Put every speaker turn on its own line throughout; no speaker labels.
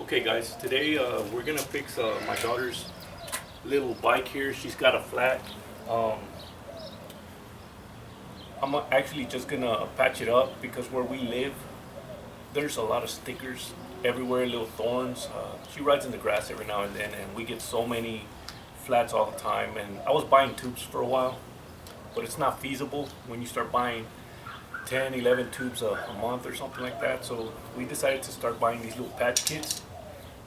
Okay guys, today we're gonna fix my daughter's little bike here. She's got a flat. Um, I'm actually just gonna patch it up because where we live, there's a lot of stickers everywhere, little thorns. She rides in the grass every now and then, and we get so many flats all the time. And I was buying tubes for a while, but it's not feasible when you start buying 10, 11 tubes a month or something like that. So we decided to start buying these little patch kits,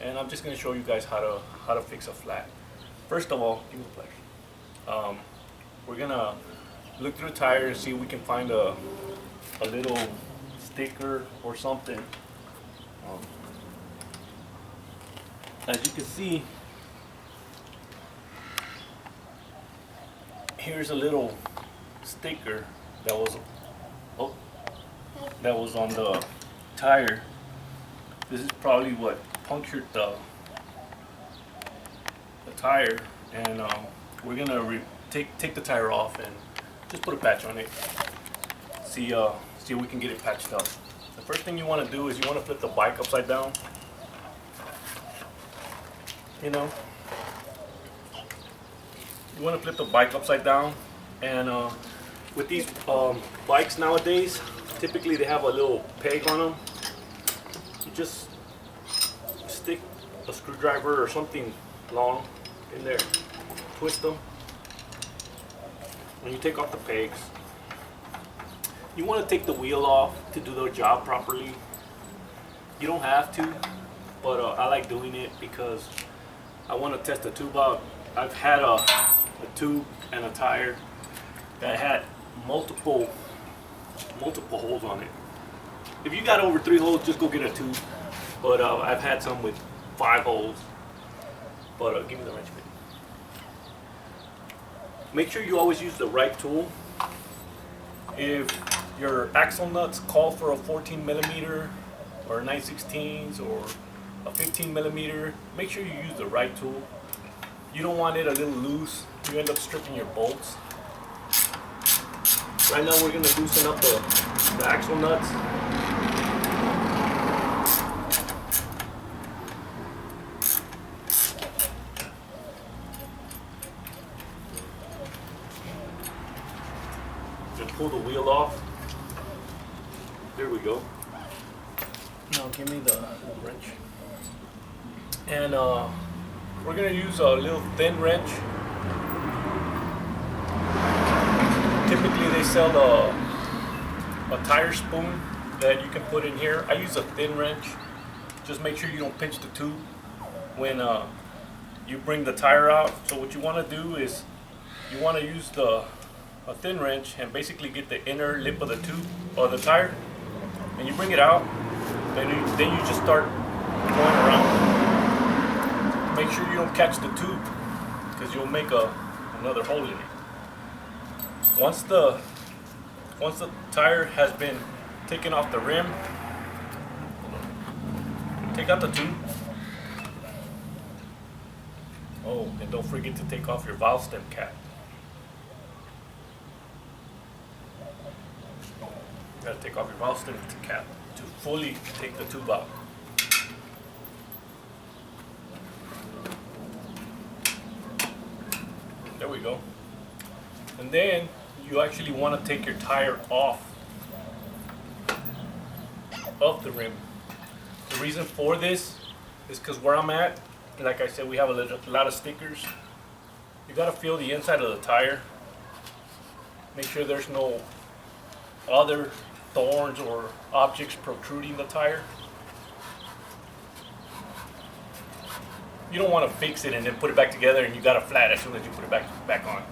and I'm just going to show you guys how to fix a flat. First of all, give me the flash. We're gonna look through the tire and see if we can find a little sticker or something. As you can see, here's a little sticker that was on the tire. This is probably what punctured the tire, and we're gonna take the tire off and just put a patch on it. See if we can get it patched up. The first thing you want to do is you want to flip the bike upside down. You want to flip the bike upside down, and with these bikes nowadays, typically they have a little peg on them. You just stick a screwdriver or something long in there, twist them, and you take off the pegs. You want to take the wheel off to do the job properly. You don't have to, but I like doing it because I want to test the tube out. I've had a tube and a tire that had multiple holes on it. If you got over 3 holes, just go get a tube. But I've had some with 5 holes. But give me the wrench, man. Make sure you always use the right tool. If your axle nuts call for a 14 millimeter or a 9/16 or a 15 millimeter, make sure you use the right tool. You don't want it a little loose. You end up stripping your bolts. Right now we're going to loosen up the axle nuts. And pull the wheel off. There we go. Now give me the wrench. And we're going to use a little thin wrench. Typically they sell a tire spoon that you can put in here. I use a thin wrench. Just make sure you don't pinch the tube when you bring the tire out. So what you want to do is you want to use a thin wrench and basically get the inner lip of the tube or the tire, and you bring it out, and then you just start going around. Make sure you don't catch the tube because you'll make another hole in it. Once the tire has been taken off the rim, take out the tube. Oh, and don't forget to take off your valve stem cap. You gotta take off your valve stem cap to fully take the tube out. There we go. And then you actually want to take your tire off of the rim. The reason for this is because where I'm at, like I said, we have a lot of stickers. You got to feel the inside of the tire. Make sure there's no other thorns or objects protruding the tire. You don't want to fix it and then put it back together and you got a flat as soon as you put it back on.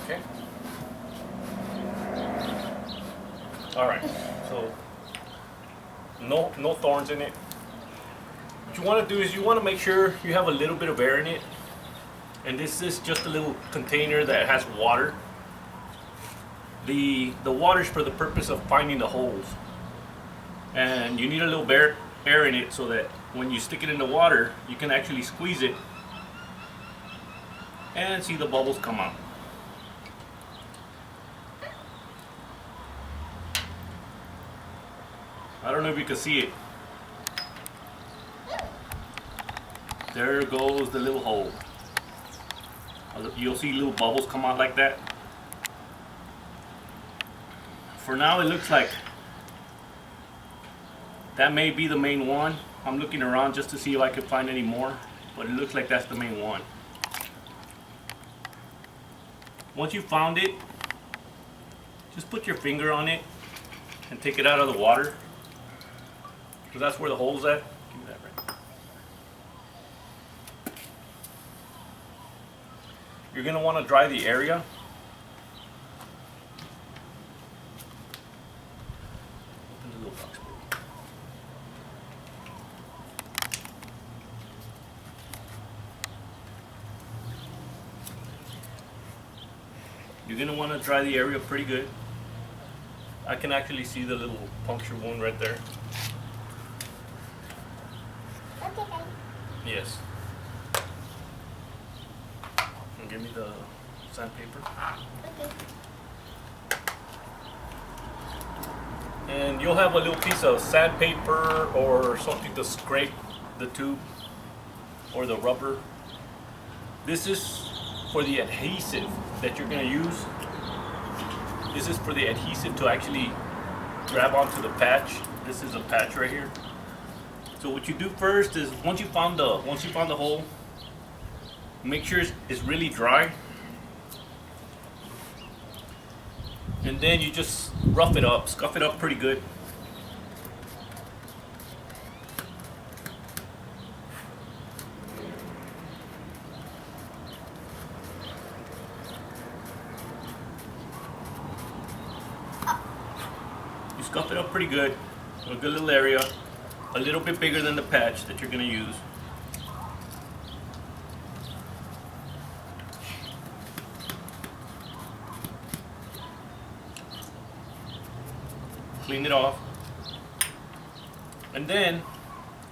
Okay. All right. So no thorns in it. What you want to do is you want to make sure you have a little bit of air in it. And this is just a little container that has water. The water is for the purpose of finding the holes. And you need a little air in it so that when you stick it in the water, you can actually squeeze it and see the bubbles come out. I don't know if you can see it. There goes the little hole. You'll see little bubbles come out like that. For now it looks like that may be the main one. I'm looking around just to see if I can find any more, but it looks like that's the main one. Once you found it, just put your finger on it and take it out of the water, because that's where the hole's at. Give me that right. You're going to want to dry the area. Open the little box. You're going to want to dry the area pretty good. I can actually see the little puncture wound right there.
Okay.
Yes. And give me the sandpaper.
Okay.
And you'll have a little piece of sandpaper or something to scrape the tube or the rubber. This is for the adhesive that you're going to use. This is for the adhesive to actually grab onto the patch. This is a patch right here. So what you do first is once you found the hole, make sure it's really dry. And then you just rough it up, scuff it up pretty good. You scuff it up pretty good, a good little area, a little bit bigger than the patch that you're going to use. Clean it off, and then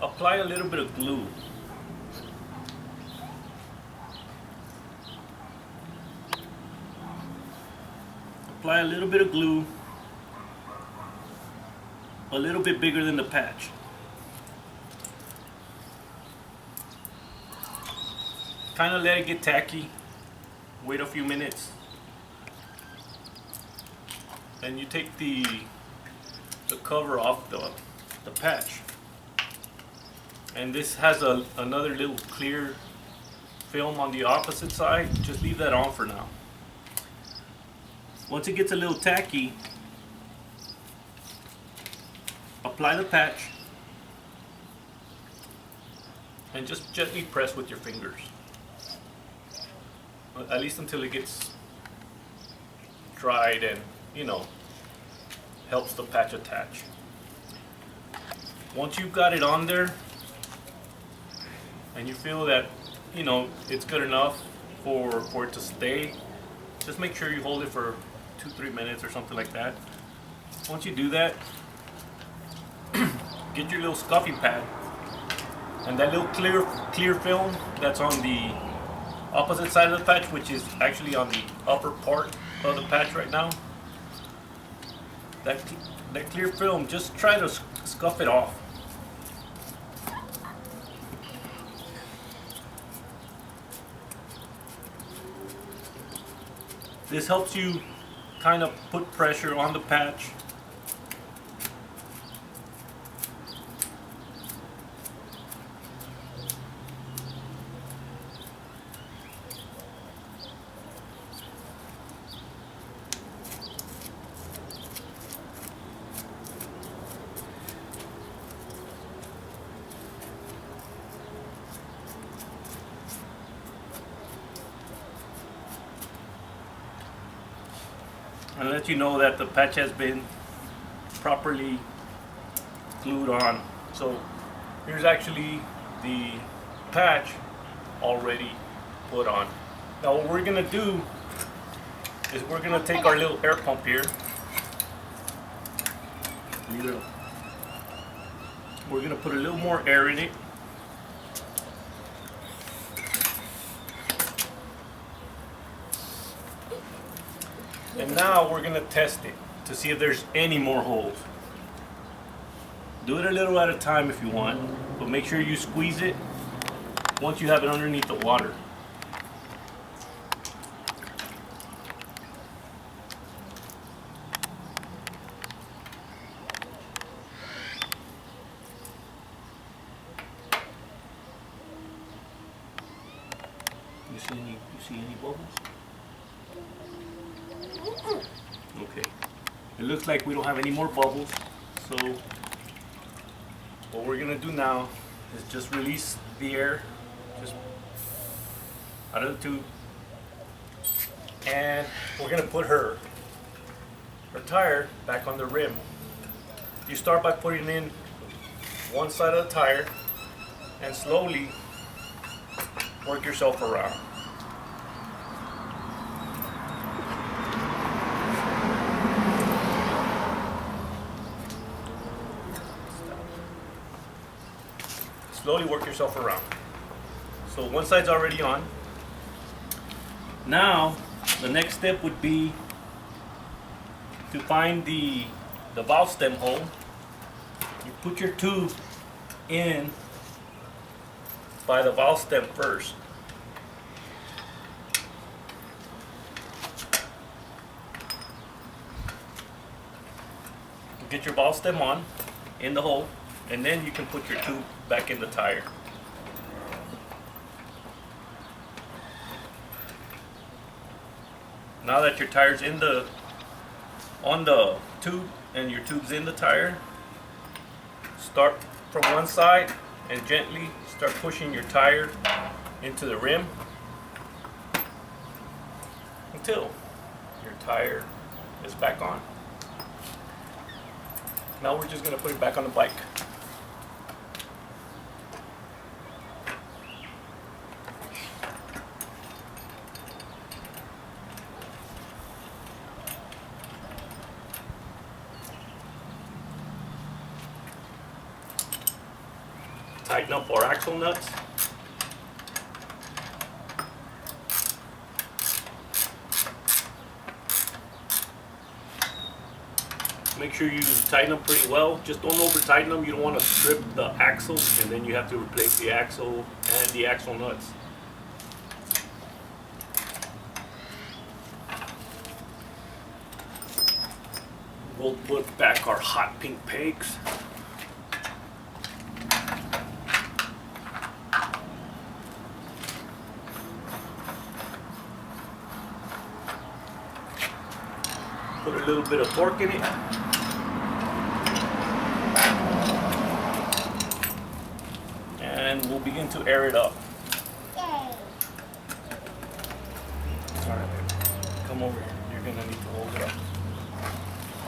apply a little bit of glue. Apply a little bit of glue, a little bit bigger than the patch. Kind of let it get tacky. Wait a few minutes. Then you take the cover off the patch. And this has another little clear film on the opposite side. Just leave that on for now. Once it gets a little tacky, apply the patch and just gently press with your fingers. At least until it gets dried and, helps the patch attach. Once you've got it on there and you feel that, it's good enough for it to stay, just make sure you hold it for 2-3 minutes or something like that. Once you do that, get your little scuffing pad and that little clear film that's on the opposite side of the patch, which is actually on the upper part of the patch right now. That clear film, just try to scuff it off. This helps you kind of put pressure on the patch. And let you know that the patch has been properly glued on. So here's actually the patch already put on. Now what we're gonna do is we're gonna take our little air pump here. We're gonna put a little more air in it. And now we're going to test it to see if there's any more holes. Do it a little at a time if you want, but make sure you squeeze it once you have it underneath the water. You see any bubbles? Okay. It looks like we don't have any more bubbles, so what we're gonna do now is just release the air just out of the tube, and we're gonna put her tire back on the rim. You start by putting in one side of the tire and slowly work yourself around. Slowly work yourself around. So one side's already on. Now, the next step would be to find the valve stem hole. You put your tube in by the valve stem first. Get your valve stem on in the hole, and then you can put your tube back in the tire. Now that your tire's on the tube and your tube's in the tire, start from one side and gently start pushing your tire into the rim until your tire is back on. Now we're just going to put it back on the bike. Tighten up our axle nuts. Make sure you tighten them pretty well. Just don't over tighten them. You don't want to strip the axle and then you have to replace the axle and the axle nuts. We'll put back our hot pink pegs. Put a little bit of torque in it. And we'll begin to air it up.
Yay.
Alright, come over here. You're gonna need to hold it up.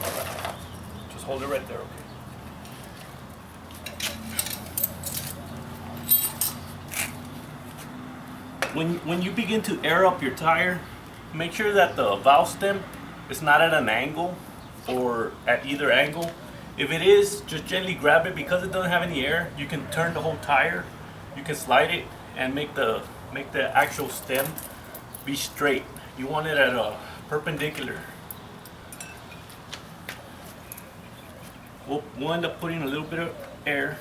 Alright. Just hold it right there, okay? When you begin to air up your tire, make sure that the valve stem is not at an angle or at either angle. If it is, just gently grab it. Because it doesn't have any air, you can turn the whole tire. You can slide it and make the actual stem be straight. You want it at a perpendicular. We'll end up putting a little bit of air.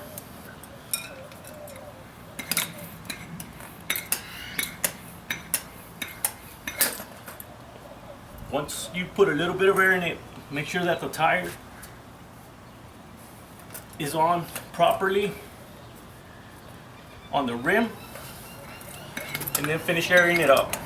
Once you put a little bit of air in it, make sure that the tire is on properly on the rim, and then finish airing it up.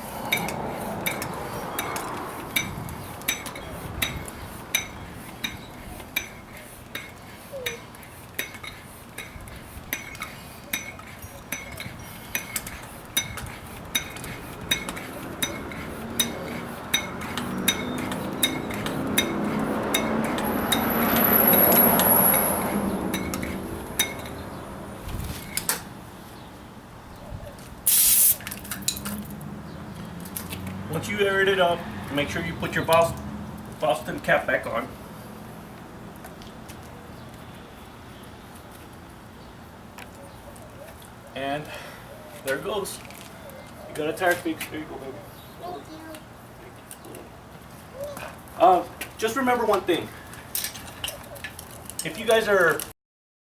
Once you aired it up, make sure you put your valve stem cap back on. And there it goes. You got a tire fix. There you go, baby.
Thank you.
Just remember one thing. If you guys are